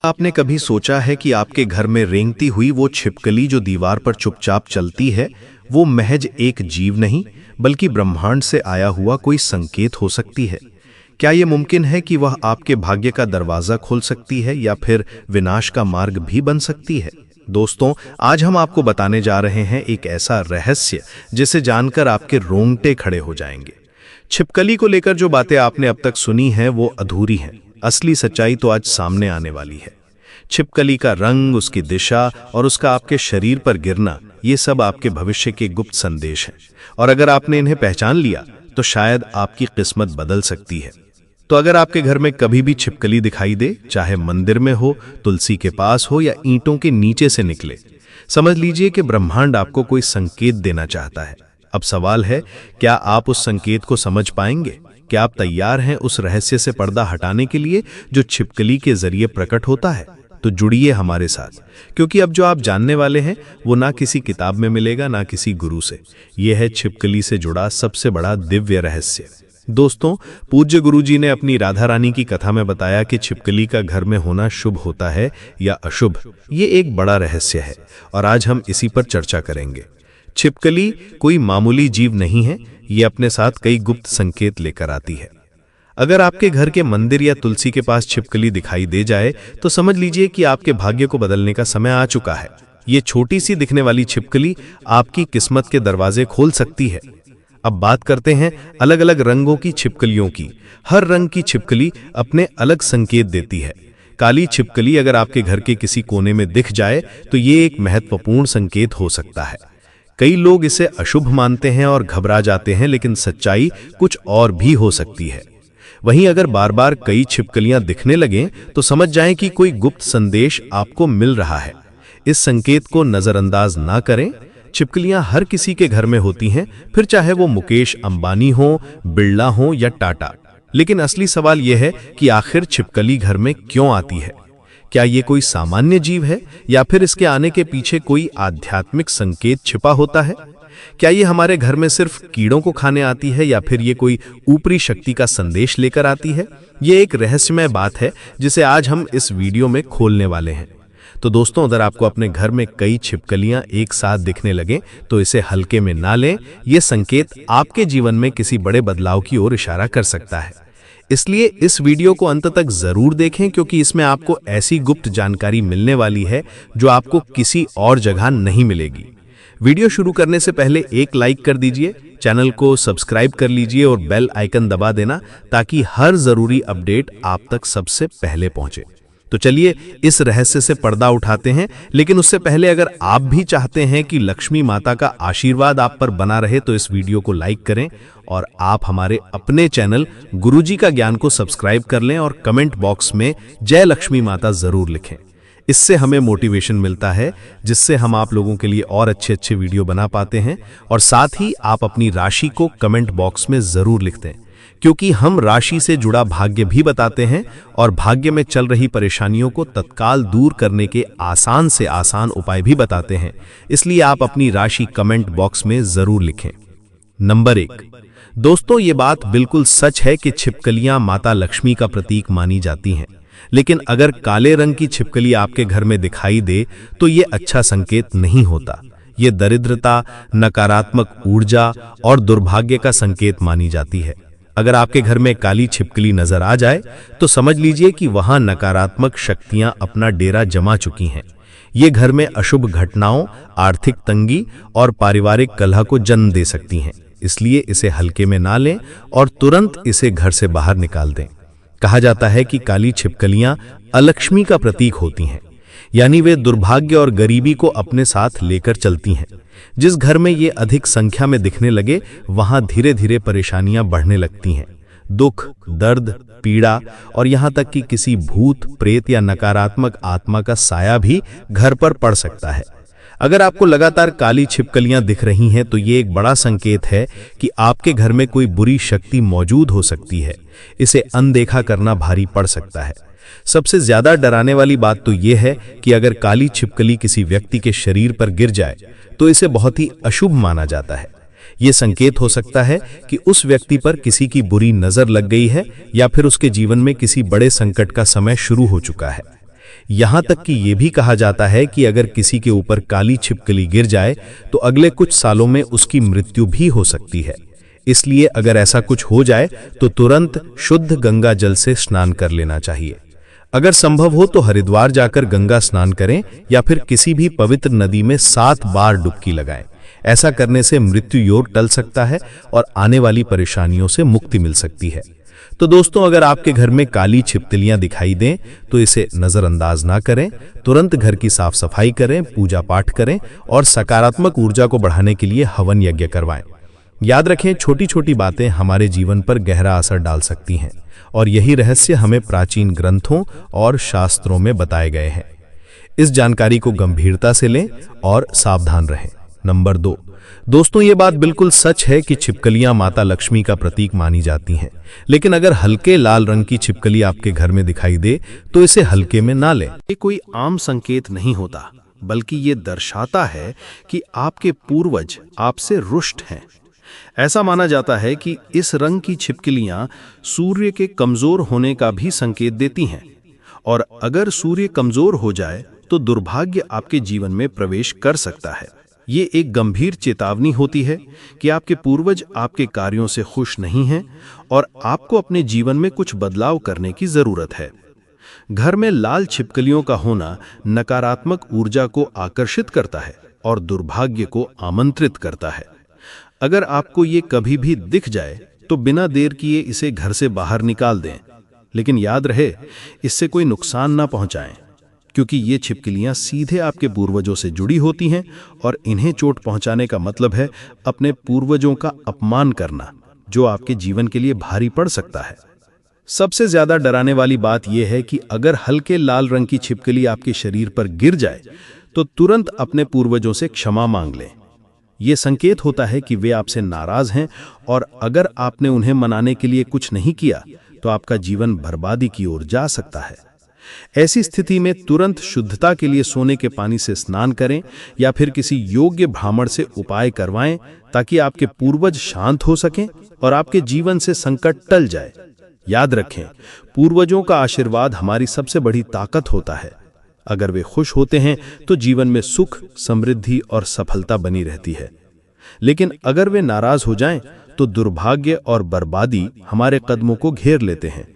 आपने कभी सोचा है कि आपके घर में रेंगती हुई वो छिपकली जो दीवार पर चुपचाप चलती है, वो महज एक जीव नहीं बल्कि ब्रह्मांड से आया हुआ कोई संकेत हो सकती है? क्या ये मुमकिन है कि वह आपके भाग्य का दरवाजा खोल सकती है या फिर विनाश का मार्ग भी बन सकती है? दोस्तों, आज हम आपको बताने जा रहे हैं एक ऐसा रहस्य जिसे जानकर आपके रोंगटे खड़े हो जाएंगे। छिपकली को लेकर जो बातें आपने अब तक सुनी हैं वो अधूरी हैं। असली सच्चाई तो आज सामने आने वाली है। छिपकली का रंग, उसकी दिशा और उसका आपके शरीर पर गिरना, ये सब आपके भविष्य के गुप्त संदेश हैं। और अगर आपने इन्हें पहचान लिया तो शायद आपकी किस्मत बदल सकती है। तो अगर आपके घर में कभी भी छिपकली दिखाई दे, चाहे मंदिर में हो, तुलसी के पास हो या ईंटों के नीचे से निकले, समझ लीजिए कि ब्रह्मांड आपको कोई संकेत देना चाहता है। अब सवाल है, क्या आप उस संकेत को समझ पाएंगे? क्या आप तैयार हैं उस रहस्य से पर्दा हटाने के लिए जो छिपकली के जरिए प्रकट होता है? तो जुड़िए हमारे साथ, क्योंकि अब जो आप जानने वाले हैं वो ना किसी किताब में मिलेगा, ना किसी गुरु से। यह है छिपकली से जुड़ा सबसे बड़ा दिव्य रहस्य। दोस्तों, पूज्य गुरुजी ने अपनी राधा रानी की कथा में बताया कि छिपकली का घर में होना शुभ होता है या अशुभ। ये एक बड़ा रहस्य है और आज हम इसी पर चर्चा करेंगे। छिपकली कोई मामूली जीव नहीं है, ये अपने साथ कई गुप्त संकेत लेकर आती है। अगर आपके घर के मंदिर या तुलसी के पास छिपकली दिखाई दे जाए तो समझ लीजिए कि आपके भाग्य को बदलने का समय आ चुका है। ये छोटी सी दिखने वाली छिपकली आपकी किस्मत के दरवाजे खोल सकती है। अब बात करते हैं अलग अलग रंगों की छिपकलियों की। हर रंग की छिपकली अपने अलग संकेत देती है। काली छिपकली अगर आपके घर के किसी कोने में दिख जाए तो ये एक महत्वपूर्ण संकेत हो सकता है। कई लोग इसे अशुभ मानते हैं और घबरा जाते हैं, लेकिन सच्चाई कुछ और भी हो सकती है। वहीं अगर बार बार कई छिपकलियां दिखने लगें तो समझ जाएं कि कोई गुप्त संदेश आपको मिल रहा है। इस संकेत को नजरअंदाज ना करें। छिपकलियां हर किसी के घर में होती हैं, फिर चाहे वो मुकेश अंबानी हो, बिरला हो या टाटा। लेकिन असली सवाल यह है कि आखिर छिपकली घर में क्यों आती है? क्या ये कोई सामान्य जीव है या फिर इसके आने के पीछे कोई आध्यात्मिक संकेत छिपा होता है? क्या ये हमारे घर में सिर्फ कीड़ों को खाने आती है या फिर ये कोई ऊपरी शक्ति का संदेश लेकर आती है? ये एक रहस्यमय बात है जिसे आज हम इस वीडियो में खोलने वाले हैं। तो दोस्तों, अगर आपको अपने घर में कई छिपकलियां एक साथ दिखने लगे तो इसे हल्के में ना लें। ये संकेत आपके जीवन में किसी बड़े बदलाव की ओर इशारा कर सकता है। इसलिए इस वीडियो को अंत तक जरूर देखें, क्योंकि इसमें आपको ऐसी गुप्त जानकारी मिलने वाली है जो आपको किसी और जगह नहीं मिलेगी। वीडियो शुरू करने से पहले एक लाइक कर दीजिए, चैनल को सब्सक्राइब कर लीजिए और बेल आइकन दबा देना ताकि हर जरूरी अपडेट आप तक सबसे पहले पहुंचे। तो चलिए इस रहस्य से पर्दा उठाते हैं। लेकिन उससे पहले अगर आप भी चाहते हैं कि लक्ष्मी माता का आशीर्वाद आप पर बना रहे तो इस वीडियो को लाइक करें और आप हमारे अपने चैनल गुरुजी का ज्ञान को सब्सक्राइब कर लें और कमेंट बॉक्स में जय लक्ष्मी माता जरूर लिखें। इससे हमें मोटिवेशन मिलता है, जिससे हम आप लोगों के लिए और अच्छे वीडियो बना पाते हैं। और साथ ही आप अपनी राशि को कमेंट बॉक्स में जरूर लिख दें, क्योंकि हम राशि से जुड़ा भाग्य भी बताते हैं और भाग्य में चल रही परेशानियों को तत्काल दूर करने के आसान से आसान उपाय भी बताते हैं। इसलिए आप अपनी राशि कमेंट बॉक्स में जरूर लिखें। नंबर 1, दोस्तों, ये बात बिल्कुल सच है कि छिपकलियां माता लक्ष्मी का प्रतीक मानी जाती हैं। लेकिन अगर काले रंग की छिपकली आपके घर में दिखाई दे तो ये अच्छा संकेत नहीं होता। ये दरिद्रता, नकारात्मक ऊर्जा और दुर्भाग्य का संकेत मानी जाती है। अगर आपके घर में काली छिपकली नजर आ जाए तो समझ लीजिए कि वहां नकारात्मक शक्तियां अपना डेरा जमा चुकी हैं। ये घर में अशुभ घटनाओं, आर्थिक तंगी और पारिवारिक कलह को जन्म दे सकती हैं। इसलिए इसे हल्के में ना लें और तुरंत इसे घर से बाहर निकाल दें। कहा जाता है कि काली छिपकलियां अलक्ष्मी का प्रतीक होती हैं, यानी वे दुर्भाग्य और गरीबी को अपने साथ लेकर चलती हैं। जिस घर में ये अधिक संख्या में दिखने लगे वहां धीरे धीरे परेशानियां बढ़ने लगती हैं। दुख, दर्द, पीड़ा और यहां तक कि किसी भूत, प्रेत या नकारात्मक आत्मा का साया भी घर पर पड़ सकता है। अगर आपको लगातार काली छिपकलियां दिख रही हैं तो ये एक बड़ा संकेत है कि आपके घर में कोई बुरी शक्ति मौजूद हो सकती है। इसे अनदेखा करना भारी पड़ सकता है। सबसे ज्यादा डराने वाली बात तो यह है कि अगर काली छिपकली किसी व्यक्ति के शरीर पर गिर जाए तो इसे बहुत ही अशुभ माना जाता है। यह संकेत हो सकता है कि उस व्यक्ति पर किसी की बुरी नजर लग गई है या फिर उसके जीवन में किसी बड़े संकट का समय शुरू हो चुका है। यहाँ तक कि ये भी कहा जाता है कि अगर किसी के ऊपर काली छिपकली गिर जाए तो अगले कुछ सालों में उसकी मृत्यु भी हो सकती है। इसलिए अगर ऐसा कुछ हो जाए तो तुरंत शुद्ध गंगा जल से स्नान कर लेना चाहिए। अगर संभव हो तो हरिद्वार जाकर गंगा स्नान करें या फिर किसी भी पवित्र नदी में 7 बार डुबकी लगाएं। ऐसा करने से मृत्यु योग टल सकता है और आने वाली परेशानियों से मुक्ति मिल सकती है। तो दोस्तों, अगर आपके घर में काली छिपकलियां दिखाई दें तो इसे नजरअंदाज ना करें। तुरंत घर की साफ सफाई करें, पूजा पाठ करें और सकारात्मक ऊर्जा को बढ़ाने के लिए हवन यज्ञ करवाएं। याद रखें, छोटी छोटी बातें हमारे जीवन पर गहरा असर डाल सकती हैं और यही रहस्य हमें प्राचीन ग्रंथों और शास्त्रों में बताए गए हैं। इस जानकारी को गंभीरता से लें और सावधान रहें। नंबर 2, दोस्तों, ये बात बिल्कुल सच है कि छिपकलियां माता लक्ष्मी का प्रतीक मानी जाती हैं, लेकिन अगर हल्के लाल रंग की छिपकली आपके घर में दिखाई दे तो इसे हल्के में ना लें। ये कोई आम संकेत नहीं होता, बल्कि ये दर्शाता है कि आपके पूर्वज आपसे रुष्ट हैं। ऐसा माना जाता है कि इस रंग की छिपकलियां सूर्य के कमजोर होने का भी संकेत देती हैं, और अगर सूर्य कमजोर हो जाए तो दुर्भाग्य आपके जीवन में प्रवेश कर सकता है। ये एक गंभीर चेतावनी होती है कि आपके पूर्वज आपके कार्यों से खुश नहीं हैं और आपको अपने जीवन में कुछ बदलाव करने की जरूरत है। घर में लाल छिपकलियों का होना नकारात्मक ऊर्जा को आकर्षित करता है और दुर्भाग्य को आमंत्रित करता है। अगर आपको ये कभी भी दिख जाए तो बिना देर किए इसे घर से बाहर निकाल दें, लेकिन याद रहे, इससे कोई नुकसान ना पहुंचाएं, क्योंकि ये छिपकलियां सीधे आपके पूर्वजों से जुड़ी होती हैं और इन्हें चोट पहुंचाने का मतलब है अपने पूर्वजों का अपमान करना, जो आपके जीवन के लिए भारी पड़ सकता है। सबसे ज्यादा डराने वाली बात यह है कि अगर हल्के लाल रंग की छिपकली आपके शरीर पर गिर जाए तो तुरंत अपने पूर्वजों से क्षमा मांग लें। यह संकेत होता है कि वे आपसे नाराज हैं और अगर आपने उन्हें मनाने के लिए कुछ नहीं किया तो आपका जीवन बर्बादी की ओर जा सकता है। ऐसी स्थिति में तुरंत शुद्धता के लिए सोने के पानी से स्नान करें या फिर किसी योग्य ब्राह्मण से उपाय करवाएं, ताकि आपके पूर्वज शांत हो सकें और आपके जीवन से संकट टल जाए। याद रखें, पूर्वजों का आशीर्वाद हमारी सबसे बड़ी ताकत होता है। अगर वे खुश होते हैं तो जीवन में सुख, समृद्धि और सफलता बनी रहती है, लेकिन अगर वे नाराज हो जाएं तो दुर्भाग्य और बर्बादी हमारे कदमों को घेर लेते हैं।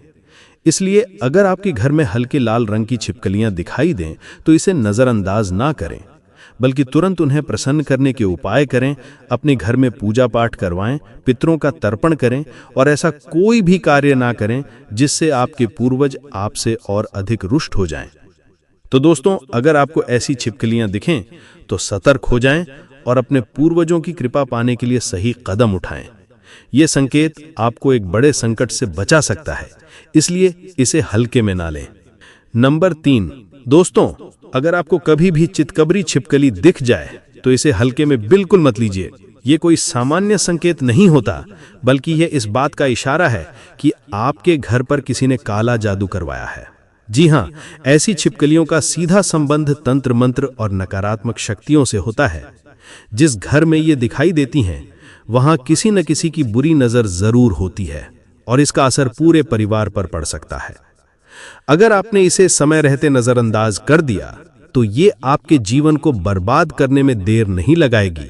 इसलिए अगर आपके घर में हल्के लाल रंग की छिपकलियां दिखाई दें तो इसे नजरअंदाज ना करें, बल्कि तुरंत उन्हें प्रसन्न करने के उपाय करें। अपने घर में पूजा पाठ करवाएं, पितरों का तर्पण करें और ऐसा कोई भी कार्य ना करें जिससे आपके पूर्वज आपसे और अधिक रुष्ट हो जाएं। तो दोस्तों, अगर आपको ऐसी छिपकलियां दिखें तो सतर्क हो जाएं और अपने पूर्वजों की कृपा पाने के लिए सही कदम उठाएं। यह संकेत आपको एक बड़े संकट से बचा सकता है, इसलिए इसे हल्के में ना लें। नंबर 3, दोस्तों, अगर आपको कभी भी चितकबरी छिपकली दिख जाए तो इसे हल्के में बिल्कुल मत लीजिए। ये कोई सामान्य संकेत नहीं होता, बल्कि यह इस बात का इशारा है कि आपके घर पर किसी ने काला जादू करवाया है। जी हाँ, ऐसी छिपकलियों का सीधा संबंध तंत्र मंत्र और नकारात्मक शक्तियों से होता है। जिस घर में ये दिखाई देती हैं वहां किसी न किसी की बुरी नजर जरूर होती है और इसका असर पूरे परिवार पर पड़ सकता है। अगर आपने इसे समय रहते नजरअंदाज कर दिया तो ये आपके जीवन को बर्बाद करने में देर नहीं लगाएगी।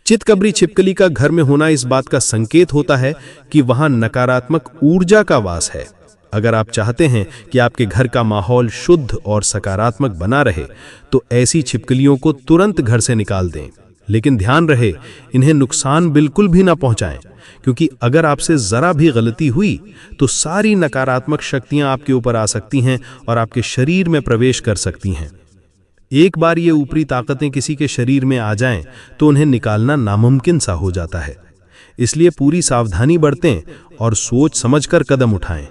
चितकबरी छिपकली का घर में होना इस बात का संकेत होता है कि वहां नकारात्मक ऊर्जा का वास है। अगर आप चाहते हैं कि आपके घर का माहौल शुद्ध और सकारात्मक बना रहे तो ऐसी छिपकलियों को तुरंत घर से निकाल दें, लेकिन ध्यान रहे, इन्हें नुकसान बिल्कुल भी ना पहुंचाएं, क्योंकि अगर आपसे जरा भी गलती हुई तो सारी नकारात्मक शक्तियां आपके ऊपर आ सकती हैं और आपके शरीर में प्रवेश कर सकती हैं। एक बार ये ऊपरी ताकतें किसी के शरीर में आ जाएं तो उन्हें निकालना नामुमकिन सा हो जाता है। इसलिए पूरी सावधानी बरतें और सोच समझकर कदम उठाएं।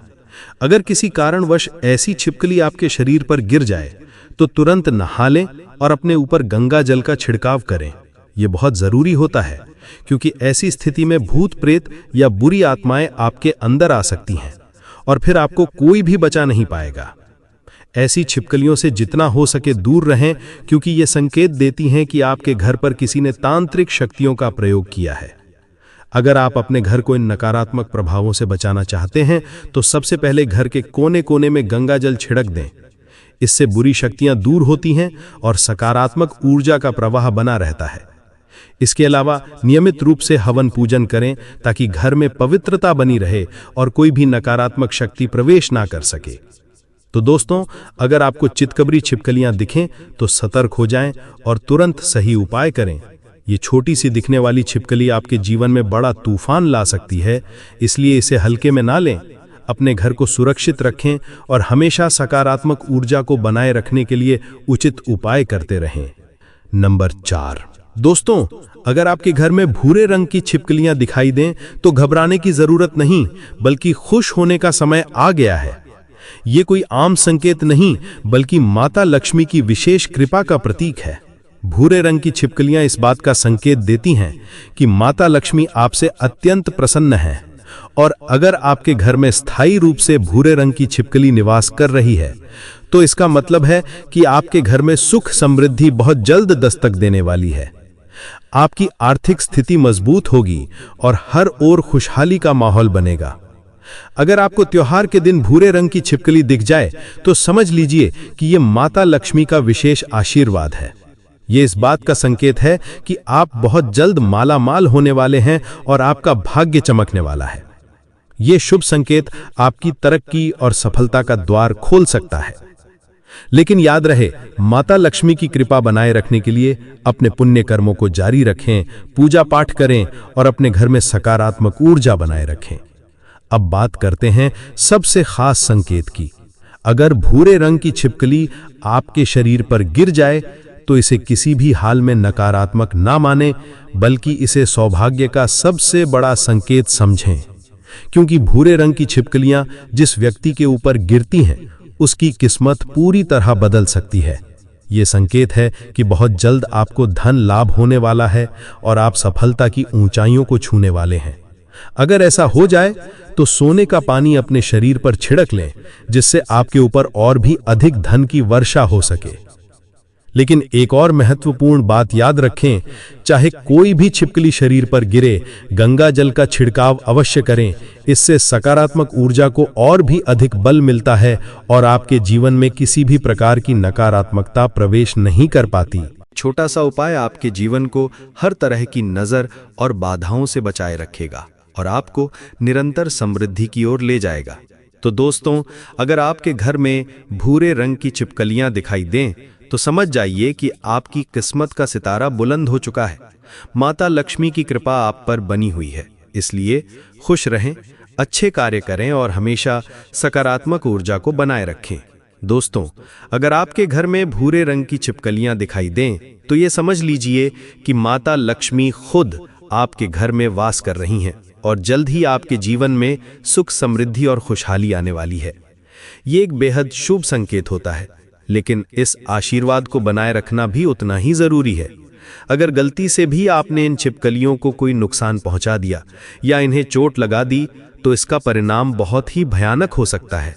अगर किसी कारणवश ऐसी छिपकली आपके शरीर पर गिर जाए तो तुरंत नहा लें और अपने ऊपर गंगा जल का छिड़काव करें। यह बहुत जरूरी होता है, क्योंकि ऐसी स्थिति में भूत प्रेत या बुरी आत्माएं आपके अंदर आ सकती हैं और फिर आपको कोई भी बचा नहीं पाएगा। ऐसी छिपकलियों से जितना हो सके दूर रहें, क्योंकि ये संकेत देती हैं कि आपके घर पर किसी ने तांत्रिक शक्तियों का प्रयोग किया है। अगर आप अपने घर को इन नकारात्मक प्रभावों से बचाना चाहते हैं तो सबसे पहले घर के कोने कोने में गंगा जल छिड़क दें। इससे बुरी शक्तियां दूर होती हैं और सकारात्मक ऊर्जा का प्रवाह बना रहता है। इसके अलावा नियमित रूप से हवन पूजन करें ताकि घर में पवित्रता बनी रहे और कोई भी नकारात्मक शक्ति प्रवेश ना कर सके। तो दोस्तों, अगर आपको चितकबरी छिपकलियां दिखें तो सतर्क हो जाएं और तुरंत सही उपाय करें। ये छोटी सी दिखने वाली छिपकली आपके जीवन में बड़ा तूफान ला सकती है, इसलिए इसे हल्के में ना लें। अपने घर को सुरक्षित रखें और हमेशा सकारात्मक ऊर्जा को बनाए रखने के लिए उचित उपाय करते रहें। नंबर 4, दोस्तों, अगर आपके घर में भूरे रंग की छिपकलियां दिखाई दें तो घबराने की जरूरत नहीं, बल्कि खुश होने का समय आ गया है। ये कोई आम संकेत नहीं, बल्कि माता लक्ष्मी की विशेष कृपा का प्रतीक है। भूरे रंग की छिपकलियां इस बात का संकेत देती हैं कि माता लक्ष्मी आपसे अत्यंत प्रसन्न है, और अगर आपके घर में स्थायी रूप से भूरे रंग की छिपकली निवास कर रही है तो इसका मतलब है कि आपके घर में सुख समृद्धि बहुत जल्द दस्तक देने वाली है। आपकी आर्थिक स्थिति मजबूत होगी और हर ओर खुशहाली का माहौल बनेगा। अगर आपको त्योहार के दिन भूरे रंग की छिपकली दिख जाए तो समझ लीजिए कि यह माता लक्ष्मी का विशेष आशीर्वाद है। यह इस बात का संकेत है कि आप बहुत जल्द मालामाल होने वाले हैं और आपका भाग्य चमकने वाला है। यह शुभ संकेत आपकी तरक्की और सफलता का द्वार खोल सकता है। लेकिन याद रहे, माता लक्ष्मी की कृपा बनाए रखने के लिए अपने पुण्य कर्मों को जारी रखें, पूजा पाठ करें और अपने घर में सकारात्मक ऊर्जा बनाए रखें। अब बात करते हैं सबसे खास संकेत की। अगर भूरे रंग की छिपकली आपके शरीर पर गिर जाए तो इसे किसी भी हाल में नकारात्मक ना माने, बल्कि इसे सौभाग्य का सबसे बड़ा संकेत समझें। क्योंकि भूरे रंग की छिपकलियां जिस व्यक्ति के ऊपर गिरती हैं उसकी किस्मत पूरी तरह बदल सकती है। ये संकेत है कि बहुत जल्द आपको धन लाभ होने वाला है और आप सफलता की ऊंचाइयों को छूने वाले हैं। अगर ऐसा हो जाए तो सोने का पानी अपने शरीर पर छिड़क लें, जिससे आपके ऊपर और भी अधिक धन की वर्षा हो सके। लेकिन एक और महत्वपूर्ण बात याद रखें, चाहे कोई भी छिपकली शरीर पर गिरे, गंगा जल का छिड़काव अवश्य करें। इससे सकारात्मक ऊर्जा को और भी अधिक बल मिलता है और आपके जीवन में किसी भी प्रकार की नकारात्मकता प्रवेश नहीं कर पाती। छोटा सा उपाय आपके जीवन को हर तरह की नजर और बाधाओं से बचाए रखेगा और आपको निरंतर समृद्धि की ओर ले जाएगा। तो दोस्तों, अगर आपके घर में भूरे रंग की छिपकलियां दिखाई दें तो समझ जाइए कि आपकी किस्मत का सितारा बुलंद हो चुका है। माता लक्ष्मी की कृपा आप पर बनी हुई है, इसलिए खुश रहें, अच्छे कार्य करें और हमेशा सकारात्मक ऊर्जा को बनाए रखें। दोस्तों, अगर आपके घर में भूरे रंग की छिपकलियां दिखाई दें तो ये समझ लीजिए कि माता लक्ष्मी खुद आपके घर में वास कर रही हैं और जल्द ही आपके जीवन में सुख समृद्धि और खुशहाली आने वाली है। ये एक बेहद शुभ संकेत होता है, लेकिन इस आशीर्वाद को बनाए रखना भी उतना ही जरूरी है। अगर गलती से भी आपने इन छिपकलियों को कोई नुकसान पहुंचा दिया या इन्हें चोट लगा दी तो इसका परिणाम बहुत ही भयानक हो सकता है।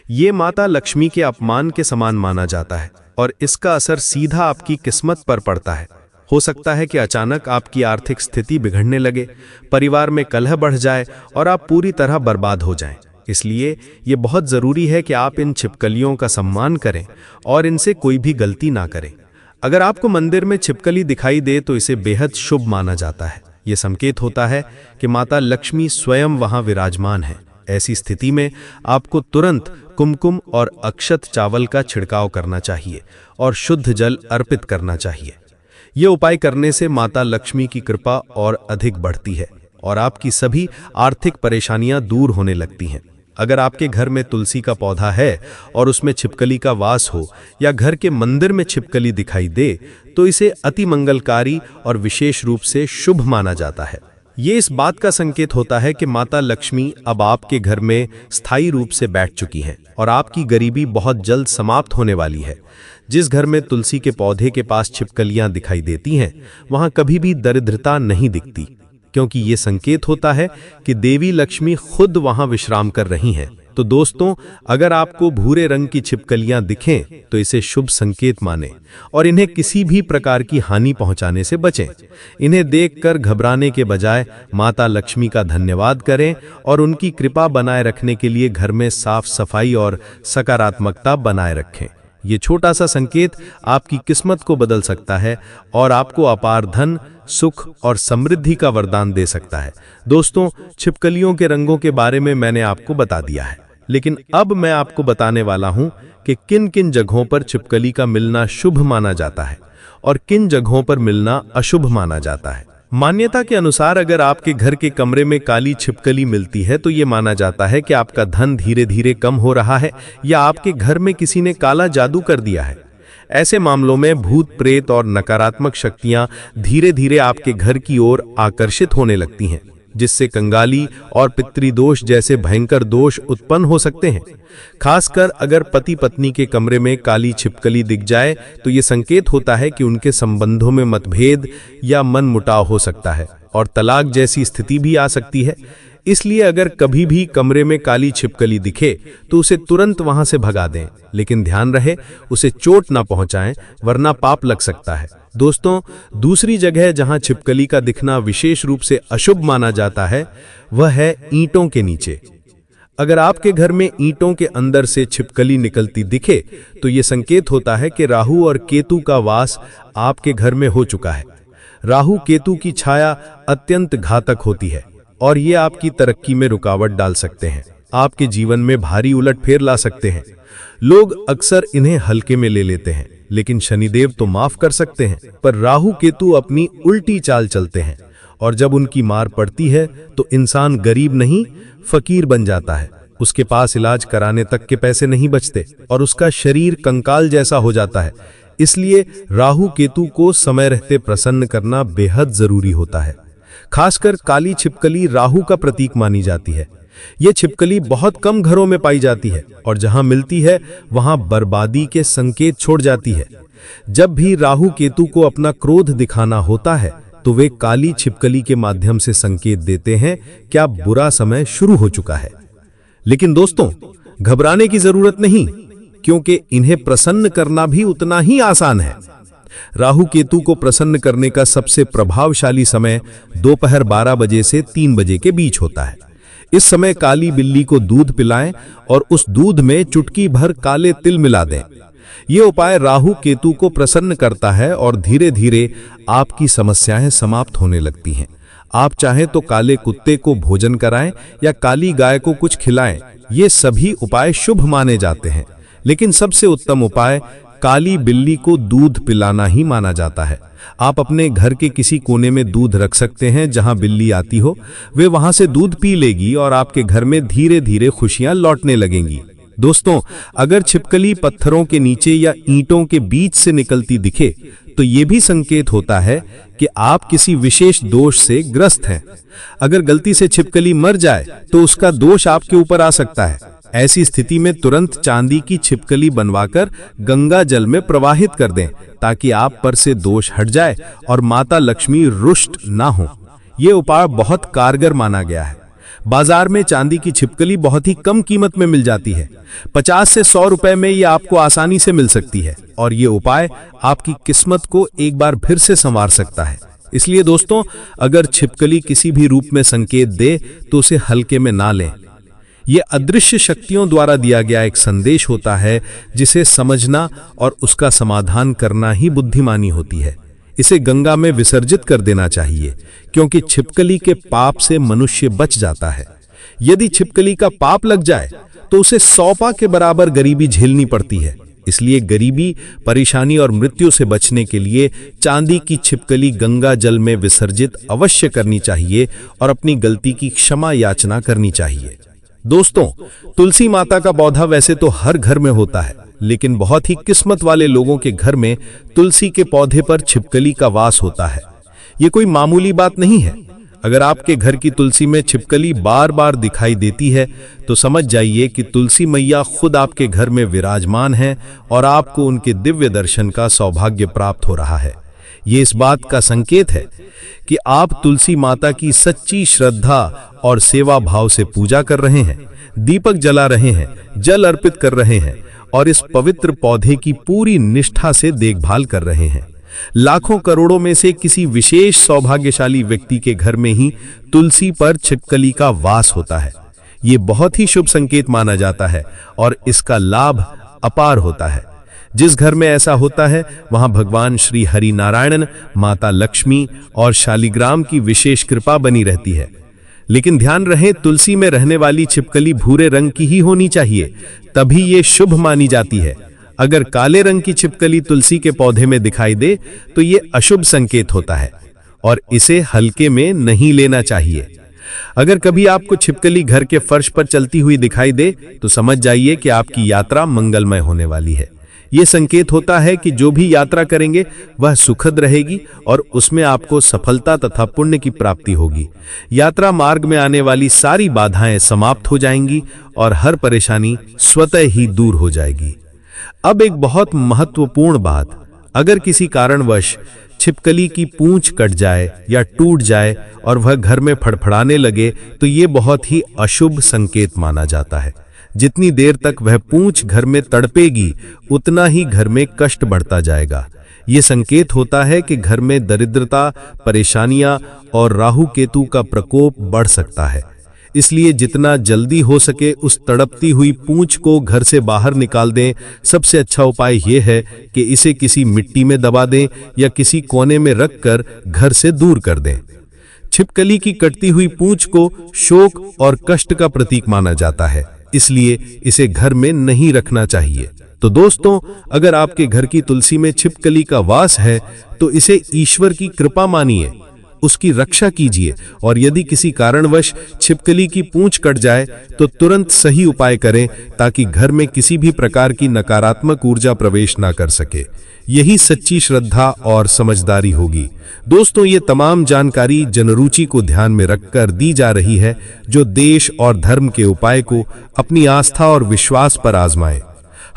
ये माता लक्ष्मी के अपमान के समान माना जाता है और इसका असर सीधा आपकी किस्मत पर पड़ता है। हो सकता है कि अचानक आपकी आर्थिक स्थिति बिगड़ने लगे, परिवार में कलह बढ़ जाए और आप पूरी तरह बर्बाद हो जाएं। इसलिए ये बहुत ज़रूरी है कि आप इन छिपकलियों का सम्मान करें और इनसे कोई भी गलती ना करें। अगर आपको मंदिर में छिपकली दिखाई दे तो इसे बेहद शुभ माना जाता है। ये संकेत होता है कि माता लक्ष्मी स्वयं वहाँ विराजमान है। ऐसी स्थिति में आपको तुरंत कुमकुम और अक्षत चावल का छिड़काव करना चाहिए और शुद्ध जल अर्पित करना चाहिए। ये उपाय करने से माता लक्ष्मी की कृपा और अधिक बढ़ती है और आपकी सभी आर्थिक परेशानियां दूर होने लगती हैं। अगर आपके घर में तुलसी का पौधा है और उसमें छिपकली का वास हो या घर के मंदिर में छिपकली दिखाई दे तो इसे अति मंगलकारी और विशेष रूप से शुभ माना जाता है। ये इस बात का संकेत होता है कि माता लक्ष्मी अब आपके घर में स्थायी रूप से बैठ चुकी हैं और आपकी गरीबी बहुत जल्द समाप्त होने वाली है। जिस घर में तुलसी के पौधे के पास छिपकलियां दिखाई देती हैं, वहां कभी भी दरिद्रता नहीं दिखती, क्योंकि ये संकेत होता है कि देवी लक्ष्मी खुद वहां विश्राम कर रही हैं। तो दोस्तों, अगर आपको भूरे रंग की छिपकलियां दिखें तो इसे शुभ संकेत मानें और इन्हें किसी भी प्रकार की हानि पहुंचाने से बचें। इन्हें देखकर घबराने के बजाय माता लक्ष्मी का धन्यवाद करें और उनकी कृपा बनाए रखने के लिए घर में साफ सफाई और सकारात्मकता बनाए रखें। ये छोटा सा संकेत आपकी किस्मत को बदल सकता है और आपको अपार धन, सुख और समृद्धि का वरदान दे सकता है। दोस्तों, छिपकलियों के रंगों के बारे में मैंने आपको बता दिया है, लेकिन अब मैं आपको बताने वाला हूं कि किन किन जगहों पर छिपकली का मिलना शुभ माना जाता है और किन जगहों पर मिलना अशुभ माना जाता है। मान्यता के अनुसार अगर आपके घर के कमरे में काली छिपकली मिलती है तो ये माना जाता है कि आपका धन धीरे धीरे कम हो रहा है या आपके घर में किसी ने काला जादू कर दिया है। ऐसे मामलों में भूत प्रेत और नकारात्मक शक्तियां धीरे धीरे आपके घर की ओर आकर्षित होने लगती हैं, जिससे कंगाली और पितृदोष जैसे भयंकर दोष उत्पन्न हो सकते हैं। खासकर अगर पति पत्नी के कमरे में काली छिपकली दिख जाए तो ये संकेत होता है कि उनके संबंधों में मतभेद या मनमुटाव हो सकता है और तलाक जैसी स्थिति भी आ सकती है। इसलिए अगर कभी भी कमरे में काली छिपकली दिखे तो उसे तुरंत वहां से भगा दें, लेकिन ध्यान रहे उसे चोट ना पहुंचाएं, वरना पाप लग सकता है। दोस्तों, दूसरी जगह जहां छिपकली का दिखना विशेष रूप से अशुभ माना जाता है वह है ईंटों के नीचे। अगर आपके घर में ईंटों के अंदर से छिपकली निकलती दिखे तो यह संकेत होता है कि राहु और केतु का वास आपके घर में हो चुका है। राहु केतु की छाया अत्यंत घातक होती है और ये आपकी तरक्की में रुकावट डाल सकते हैं, आपके जीवन में भारी उलटफेर ला सकते हैं। लोग अक्सर इन्हें हल्के में ले लेते हैं, लेकिन शनिदेव तो माफ कर सकते हैं, पर राहु केतु अपनी उल्टी चाल चलते हैं और जब उनकी मार पड़ती है तो इंसान गरीब नहीं फकीर बन जाता है। उसके पास इलाज कराने तक के पैसे नहीं बचते और उसका शरीर कंकाल जैसा हो जाता है। इसलिए राहु केतु को समय रहते प्रसन्न करना बेहद जरूरी होता है। खासकर काली छिपकली राहु का प्रतीक मानी जाती है। यह छिपकली बहुत कम घरों में पाई जाती है और जहां मिलती है वहां बर्बादी के संकेत छोड़ जाती है। जब भी राहु केतु को अपना क्रोध दिखाना होता है तो वे काली छिपकली के माध्यम से संकेत देते हैं कि अब बुरा समय शुरू हो चुका है। लेकिन दोस्तों, घबराने की जरूरत नहीं, क्योंकि इन्हें प्रसन्न करना भी उतना ही आसान है। राहु केतु को प्रसन्न करने का सबसे प्रभावशाली समय दोपहर 12 बजे से 3 बजे के बीच होता है। इस समय काली बिल्ली को दूध पिलाएं और उस दूध में चुटकी भर काले तिल मिला दें। यह उपाय राहु केतु को प्रसन्न करता है और धीरे धीरे आपकी समस्याएं समाप्त होने लगती हैं। आप चाहें तो काले कुत्ते को भोजन कराएं या काली गाय को कुछ खिलाएं, ये सभी उपाय शुभ माने जाते हैं। लेकिन सबसे उत्तम उपाय काली बिल्ली को दूध पिलाना ही माना जाता है। आप अपने घर के किसी कोने में दूध रख सकते हैं जहां बिल्ली आती हो, वे वहां से दूध पी लेगी और आपके घर में धीरे धीरे खुशियां लौटने लगेंगी। दोस्तों, अगर छिपकली पत्थरों के नीचे या ईंटों के बीच से निकलती दिखे तो यह भी संकेत होता है कि आप किसी विशेष दोष से ग्रस्त हैं। अगर गलती से छिपकली मर जाए तो उसका दोष आपके ऊपर आ सकता है। ऐसी स्थिति में तुरंत चांदी की छिपकली बनवाकर गंगा जल में प्रवाहित कर दें ताकि आप पर से दोष हट जाए और माता लक्ष्मी रुष्ट ना हो। यह उपाय बहुत कारगर माना गया है। बाजार में चांदी की छिपकली बहुत ही कम कीमत में मिल जाती है। 50 से 100 रुपए में यह आपको आसानी से मिल सकती है और ये उपाय आपकी किस्मत को एक बार फिर से संवार सकता है। इसलिए दोस्तों, अगर छिपकली किसी भी रूप में संकेत दे तो उसे हल्के में ना लें। यह अदृश्य शक्तियों द्वारा दिया गया एक संदेश होता है जिसे समझना और उसका समाधान करना ही बुद्धिमानी होती है। इसे गंगा में विसर्जित कर देना चाहिए, क्योंकि छिपकली के पाप से मनुष्य बच जाता है। यदि छिपकली का पाप लग जाए तो उसे 100 पा के बराबर गरीबी झेलनी पड़ती है। इसलिए गरीबी, परेशानी और मृत्यु से बचने के लिए चांदी की छिपकली गंगा जल में विसर्जित अवश्य करनी चाहिए और अपनी गलती की क्षमा याचना करनी चाहिए। दोस्तों, तुलसी माता का पौधा वैसे तो हर घर में होता है, लेकिन बहुत ही किस्मत वाले लोगों के घर में तुलसी के पौधे पर छिपकली का वास होता है। ये कोई मामूली बात नहीं है। अगर आपके घर की तुलसी में छिपकली बार बार दिखाई देती है तो समझ जाइए कि तुलसी मैया खुद आपके घर में विराजमान हैं और आपको उनके दिव्य दर्शन का सौभाग्य प्राप्त हो रहा है। ये इस बात का संकेत है कि आप तुलसी माता की सच्ची श्रद्धा और सेवा भाव से पूजा कर रहे हैं, दीपक जला रहे हैं, जल अर्पित कर रहे हैं और इस पवित्र पौधे की पूरी निष्ठा से देखभाल कर रहे हैं। लाखों करोड़ों में से किसी विशेष सौभाग्यशाली व्यक्ति के घर में ही तुलसी पर छिपकली का वास होता है। ये बहुत ही शुभ संकेत माना जाता है और इसका लाभ अपार होता है। जिस घर में ऐसा होता है वहां भगवान श्री हरि नारायण, माता लक्ष्मी और शालिग्राम की विशेष कृपा बनी रहती है। लेकिन ध्यान रहे, तुलसी में रहने वाली छिपकली भूरे रंग की ही होनी चाहिए, तभी ये शुभ मानी जाती है। अगर काले रंग की छिपकली तुलसी के पौधे में दिखाई दे तो ये अशुभ संकेत होता है और इसे हल्के में नहीं लेना चाहिए। अगर कभी आपको छिपकली घर के फर्श पर चलती हुई दिखाई दे तो समझ जाइए कि आपकी यात्रा मंगलमय होने वाली है। यह संकेत होता है कि जो भी यात्रा करेंगे वह सुखद रहेगी और उसमें आपको सफलता तथा पुण्य की प्राप्ति होगी। यात्रा मार्ग में आने वाली सारी बाधाएं समाप्त हो जाएंगी और हर परेशानी स्वतः ही दूर हो जाएगी। अब एक बहुत महत्वपूर्ण बात, अगर किसी कारणवश छिपकली की पूंछ कट जाए या टूट जाए और वह घर में फड़फड़ाने लगे तो यह बहुत ही अशुभ संकेत माना जाता है। जितनी देर तक वह पूंछ घर में तड़पेगी उतना ही घर में कष्ट बढ़ता जाएगा। यह संकेत होता है कि घर में दरिद्रता, परेशानियां और राहु केतु का प्रकोप बढ़ सकता है। इसलिए जितना जल्दी हो सके उस तड़पती हुई पूंछ को घर से बाहर निकाल दें। सबसे अच्छा उपाय यह है कि इसे किसी मिट्टी में दबा दें या किसी कोने में रखकर घर से दूर कर दें। छिपकली की कटती हुई पूंछ को शोक और कष्ट का प्रतीक माना जाता है, इसलिए इसे घर में नहीं रखना चाहिए। तो दोस्तों, अगर आपके घर की तुलसी में छिपकली का वास है तो इसे ईश्वर की कृपा मानिए, उसकी रक्षा कीजिए और यदि किसी कारणवश छिपकली की पूंछ कट जाए तो तुरंत सही उपाय करें ताकि घर में किसी भी प्रकार की नकारात्मक ऊर्जा प्रवेश ना कर सके। यही सच्ची श्रद्धा और समझदारी होगी। दोस्तों, ये तमाम जानकारी जनरुचि को ध्यान में रखकर दी जा रही है, जो देश और धर्म के उपाय को अपनी आस्था और विश्वास पर आजमाएं।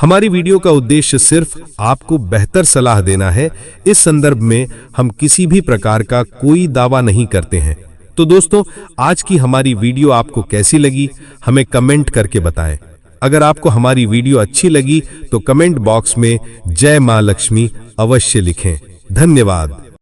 हमारी वीडियो का उद्देश्य सिर्फ आपको बेहतर सलाह देना है। इस संदर्भ में हम किसी भी प्रकार का कोई दावा नहीं करते हैं। तो दोस्तों, आज की हमारी वीडियो आपको कैसी लगी हमें कमेंट करके बताएं। अगर आपको हमारी वीडियो अच्छी लगी तो कमेंट बॉक्स में जय मां लक्ष्मी अवश्य लिखें। धन्यवाद।